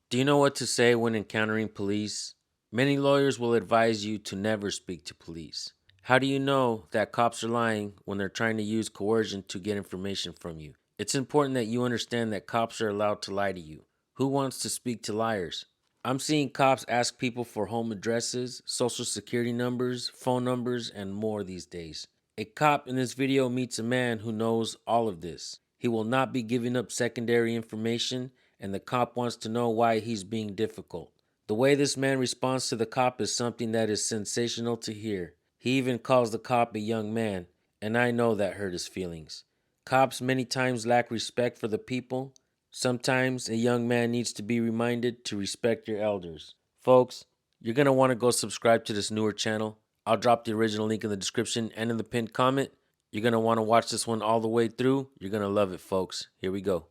Do you know what to say when encountering police? Many lawyers will advise you to never speak to police. How do you know that cops are lying when they're trying to use coercion to get information from you? It's important that you understand that cops are allowed to lie to you. Who wants to speak to liars? I'm seeing cops ask people for home addresses, social security numbers, phone numbers, and more these days. A cop in this video meets a man who knows all of this. He will not be giving up secondary information, and the cop wants to know why he's being difficult. The way this man responds to the cop is something that is sensational to hear. He even calls the cop a young man, and I know that hurt his feelings. Cops many times lack respect for the people. Sometimes a young man needs to be reminded to respect your elders. Folks, you're going to want to go subscribe to this newer channel. I'll drop the original link in the description and in the pinned comment. You're going to want to watch this one all the way through. You're going to love it, folks. Here we go.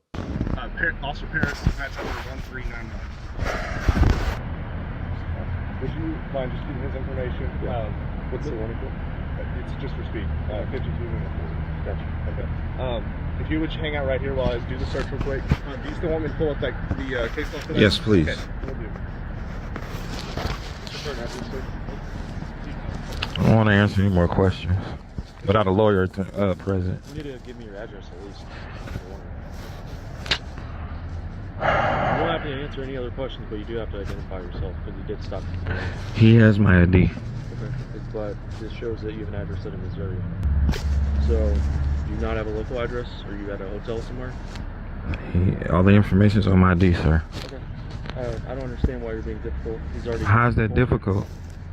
Officer Paris, match number 1399. Would you mind just giving his information? Yeah. What's the warning for? It's just for speed. 52 minutes. Gotcha. Okay. If you would just hang out right here while I do the search real quick. Do you still want me to pull up the case law for that? Yes, please. Okay. Will do. I don't want to answer any more questions without a lawyer present. You need to give me your address at least. You don't have to answer any other questions, but you do have to identify yourself because you did stop. He has my ID. Okay. But this shows that you have an address in Missouri. So, do you not have a local address? Or are you at a hotel somewhere? All the information's on my ID, sir. Okay. I don't understand why you're being difficult. He's already. How is that difficult?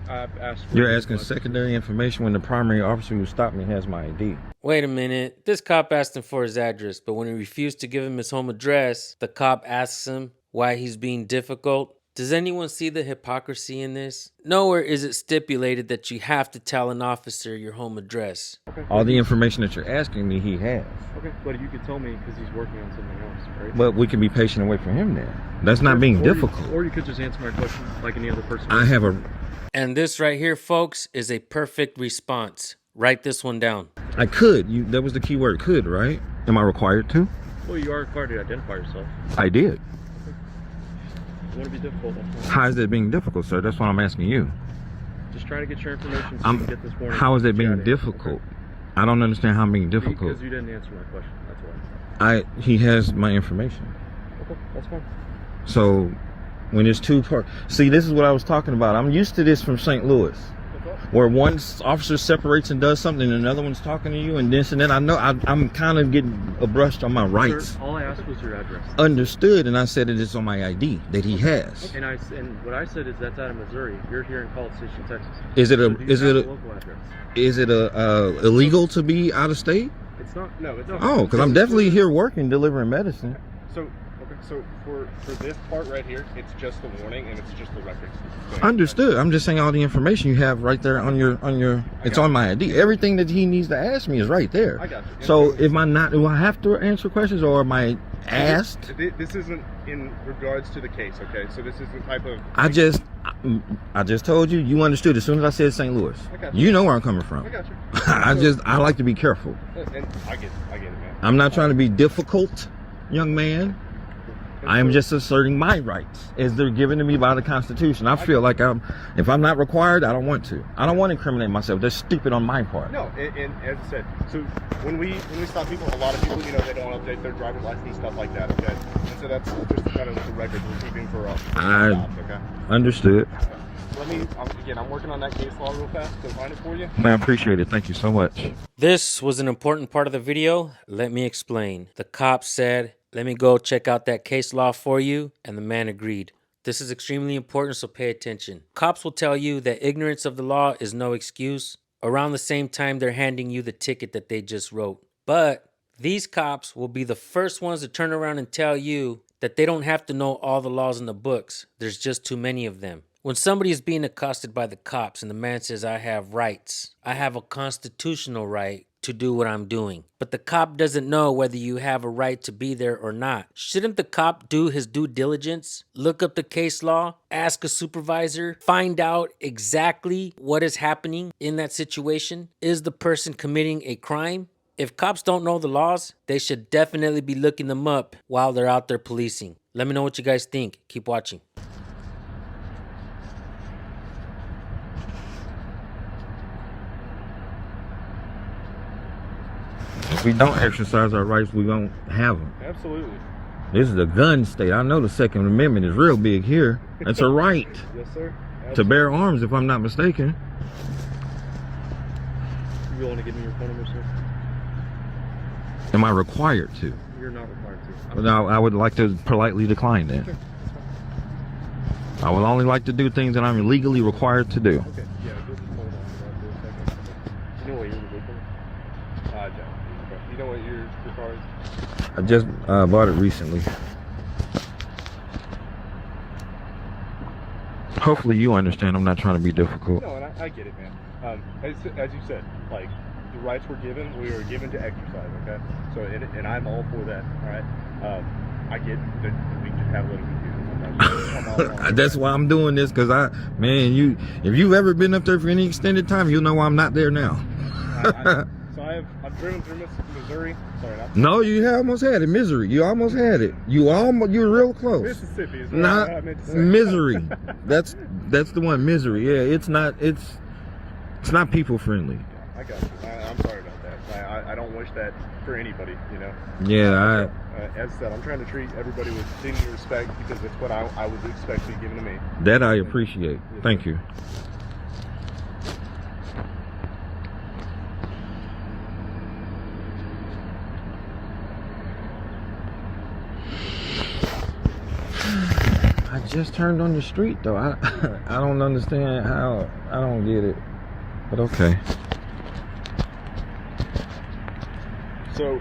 I've asked for You're asking secondary information when the primary officer who stopped me has my ID. Wait a minute. This cop asked him for his address, but when he refused to give him his home address, the cop asks him why he's being difficult. Does anyone see the hypocrisy in this? Nowhere is it stipulated that you have to tell an officer your home address. Okay. All the information that you're asking me, he has. Okay, but you could tell me because he's working on something else, right? But we can be patient and wait for him then. That's not being difficult. Or you could just answer my question like any other person. I have a... And this right here, folks, is a perfect response. Write this one down. I could. That was the key word, could, right? Am I required to? Well, you are required to identify yourself. I did. You want to be difficult. How is that being difficult, sir? That's what I'm asking you. Just trying to get your information so you can get this warning. How is it being difficult? Okay. I don't understand how I'm being difficult. Because you didn't answer my question, that's why. He has my information. Okay, that's fine. So, when there's two parts... See, this is what I was talking about. I'm used to this from St. Louis. Where one officer separates and does something and another one's talking to you and this and then I know I'm kind of getting brushed on my rights. Sir, all I asked was your address. Understood, and I said it is on my ID that he has. And what I said is that's out of Missouri. You're here in College Station, Texas. Is it a local address? Is it illegal to be out of state? It's not. No, it's not. Oh, because I'm definitely here working, delivering medicine. So for this part right here, it's just the warning and it's just the records. Understood. I'm just saying all the information you have right there on your it's on my ID. Everything that he needs to ask me is right there. I got you. So if I not, do I have to answer questions or am I asked? This isn't in regards to the case, okay? So this is the type of... I just told you, you understood as soon as I said St. Louis. I got you. You know where I'm coming from. I got you. I like to be careful. And I get it, man. I'm not trying to be difficult, young man. I am just asserting my rights as they're given to me by the Constitution. I feel like if I'm not required, I don't want to. I don't want to incriminate myself. That's stupid on my part. No, and as I said, so when we stop people, a lot of people, they don't update their driver's license, stuff like that, okay? And so that's just kind of the record we're keeping for us. Okay? Understood. Let me, again, I'm working on that case law real fast to find it for you. Man, I appreciate it. Thank you so much. This was an important part of the video. Let me explain. The cop said, "Let me go check out that case law for you," and the man agreed. This is extremely important, so pay attention. Cops will tell you that ignorance of the law is no excuse. Around the same time, they're handing you the ticket that they just wrote. But these cops will be the first ones to turn around and tell you that they don't have to know all the laws in the books. There's just too many of them. When somebody is being accosted by the cops and the man says, "I have rights. I have a constitutional right to do what I'm doing," but the cop doesn't know whether you have a right to be there or not. Shouldn't the cop do his due diligence? Look up the case law, ask a supervisor, find out exactly what is happening in that situation. Is the person committing a crime? If cops don't know the laws, they should definitely be looking them up while they're out there policing. Let me know what you guys think. Keep watching. If we don't exercise our rights, we won't have them. Absolutely. This is a gun state. I know the Second Amendment is real big here. It's a right Yes, sir. to bear arms, if I'm not mistaken. You willing to give me your phone number, sir? Am I required to? You're not required to. No, I would like to politely decline that. Sure. I would only like to do things that I'm legally required to do. Okay. Yeah, just hold on to that for a second. You know what year the vehicle is? John. Okay. You know what year your car is? I just bought it recently. Hopefully you understand I'm not trying to be difficult. No, and I get it, man. As you said, like, the rights we're given, we are given to exercise, okay? So, and I'm all for that, all right? I get that we just have a little confusion sometimes. That's why I'm doing this, because if you've ever been up there for any extended time, you'll know why I'm not there now. I've driven through Missouri. Sorry, not No, you almost had it. Misery. You almost had it. You were real close. Mississippi. Is what Not I meant to say. misery. That's the one. Misery. Yeah, it's not people friendly. I got you. I'm sorry about that. I don't wish that for anybody, you know. Yeah, As I said, I'm trying to treat everybody with dignity and respect because that's what I would expect to be given to me. that I appreciate. Thank you. I just turned on the street though. I don't understand how. I don't get it. But okay. So,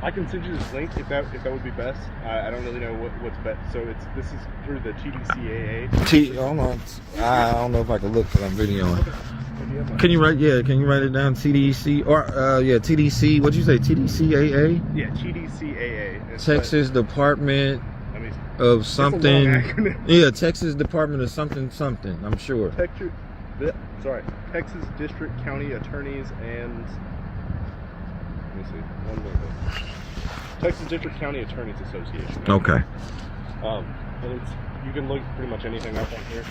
I can send you this link if that would be best. I don't really know what's best. So this is through the TDCAA. Hold on. I don't know if I can look because I'm videoing. Can you write? Yeah, can you write it down? TDC or TDC. What'd you say? TDCAA. Yeah, TDCAA. It's Texas Department I mean, of it's a long something. acronym. Yeah, Texas Department of something. I'm sure. Texas District County Attorneys and let me see one more thing. Texas District County Attorneys Association. Okay. And you can look pretty much anything up on here.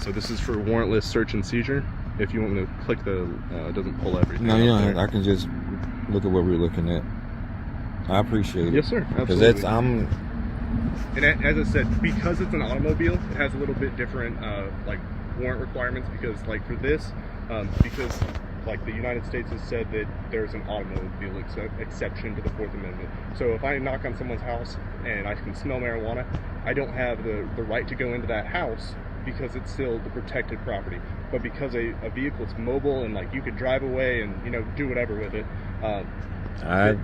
So this is for warrantless search and seizure. If you want me to click the, it doesn't pull everything. No, up there. I can just look at what we're looking at. I appreciate it. Yes, sir. Because Absolutely. And as I said, because it's an automobile, it has a little bit different like warrant requirements. Because like for this, because like the United States has said that there's an automobile exception to the Fourth Amendment. So if I knock on someone's house and I can smell marijuana, I don't have the right to go into that house because it's still the protected property. But because a vehicle is mobile and like you could drive away and do whatever with it,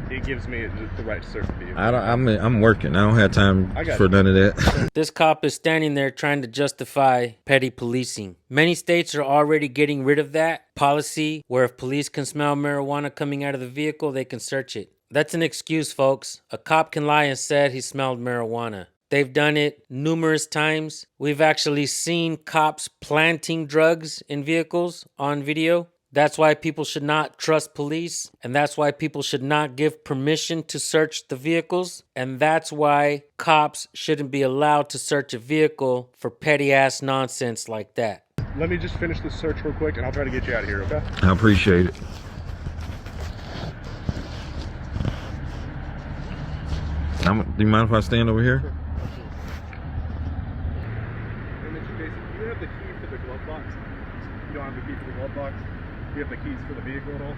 it gives me the right to search the vehicle. I'm working. I don't have time for none of that. This cop is standing there trying to justify petty policing. Many states are already getting rid of that policy where if police can smell marijuana coming out of the vehicle, they can search it. That's an excuse, folks. A cop can lie and said he smelled marijuana. They've done it numerous times. We've actually seen cops planting drugs in vehicles on video. That's why people should not trust police, and that's why people should not give permission to search the vehicles, and that's why cops shouldn't be allowed to search a vehicle for petty-ass nonsense like that. Let me just finish this search real quick, and I'll try to get you out of here, okay? I appreciate it. Do you mind if I stand over here? Sure. And then Jason, do you have the key for the glove box? You don't have the key for the glove box? Do you have the keys for the vehicle at all?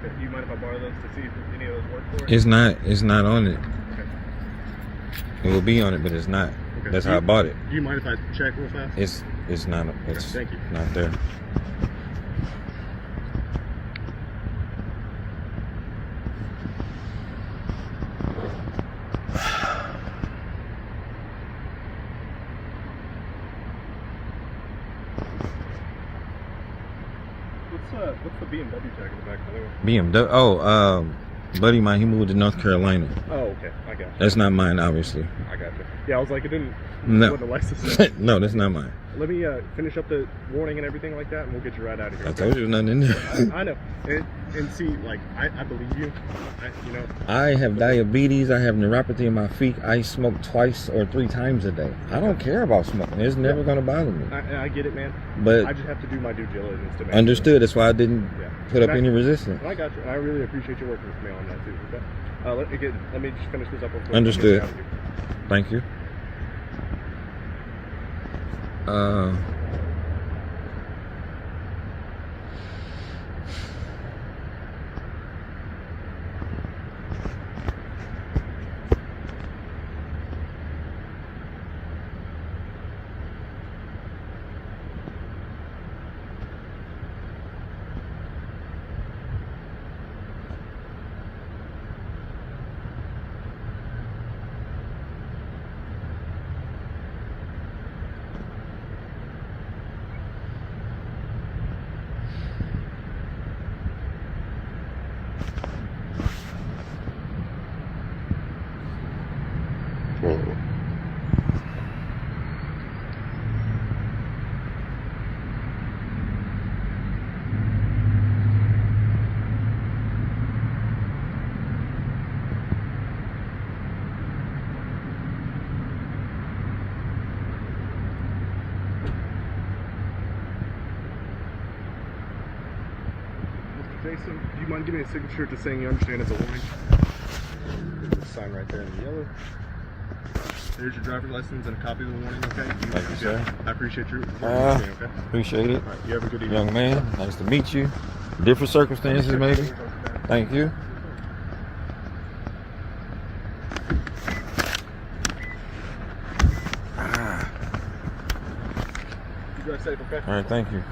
Okay, do you mind if I borrow those to see if any of those work for it? It's not on it. Okay. It will be on it, but it's not. Okay. That's how I bought it. Do you mind if I check real fast? It's not. It's Thank you. not there. What's the BMW tag in the back, by the way? BMW. Oh, buddy of mine, he moved to North Carolina. Oh, okay. I got you. That's not mine, obviously. I got you. Yeah, I was like, it didn't. No. What the license said. No, that's not mine. let me finish up the warning and everything like that, and we'll get you right out of here. I okay? told you there's nothing in there. I know. And see, like, I believe you. You know. I have diabetes. I have neuropathy in my feet. I smoke 2 or 3 times a day. I don't care about smoking. It's never going to bother me. I get it, man. But I just have to do my due diligence to make understood. That's why I didn't put up And any resistance. I got you. And I really appreciate you working with me on that, too. Okay? Let me just finish this up real quick. Understood. I'll get you out of here. Thank you. Jason, do you mind giving me a signature just saying you understand it's a warning? Sign right there in the yellow. There's your driver's license and a copy of the warning, okay? Thank you, sir. I appreciate your work with me, okay? Appreciate it. All right, you have a good evening. Young man, nice to meet you. Different circumstances, maybe. Thank you. You drive safe, okay? All right, thank you.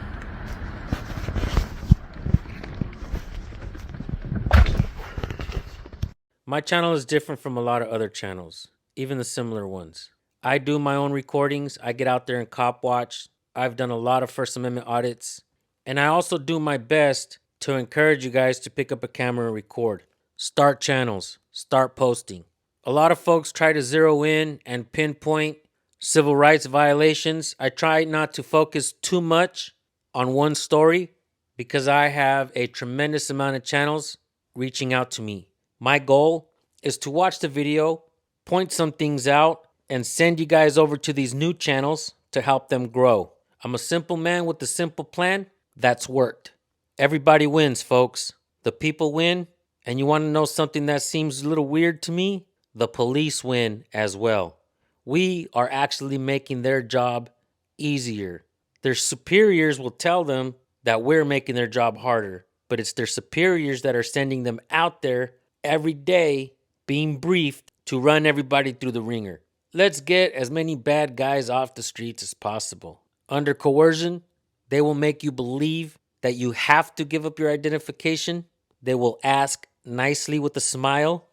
My channel is different from a lot of other channels, even the similar ones. I do my own recordings. I get out there and cop watch. I've done a lot of First Amendment audits. And I also do my best to encourage you guys to pick up a camera and record. Start channels. Start posting. A lot of folks try to zero in and pinpoint civil rights violations. I try not to focus too much on one story because I have a tremendous amount of channels reaching out to me. My goal is to watch the video, point some things out, and send you guys over to these new channels to help them grow. I'm a simple man with a simple plan that's worked. Everybody wins, folks. The people win, and you want to know something that seems a little weird to me? The police win as well. We are actually making their job easier. Their superiors will tell them that we're making their job harder, but it's their superiors that are sending them out there every day being briefed to run everybody through the ringer. Let's get as many bad guys off the streets as possible. Under coercion, they will make you believe that you have to give up your identification. They will ask nicely with a smile.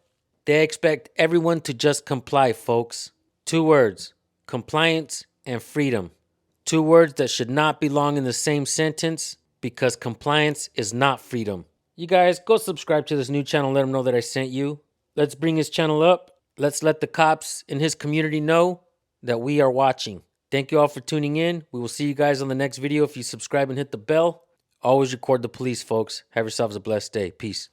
They expect everyone to just comply, folks. 2 words, compliance and freedom. 2 words that should not belong in the same sentence because compliance is not freedom. You guys, go subscribe to this new channel. Let them know that I sent you. Let's bring his channel up. Let's let the cops in his community know that we are watching. Thank you all for tuning in. We will see you guys on the next video. If you subscribe and hit the bell, always record the police, folks. Have yourselves a blessed day. Peace.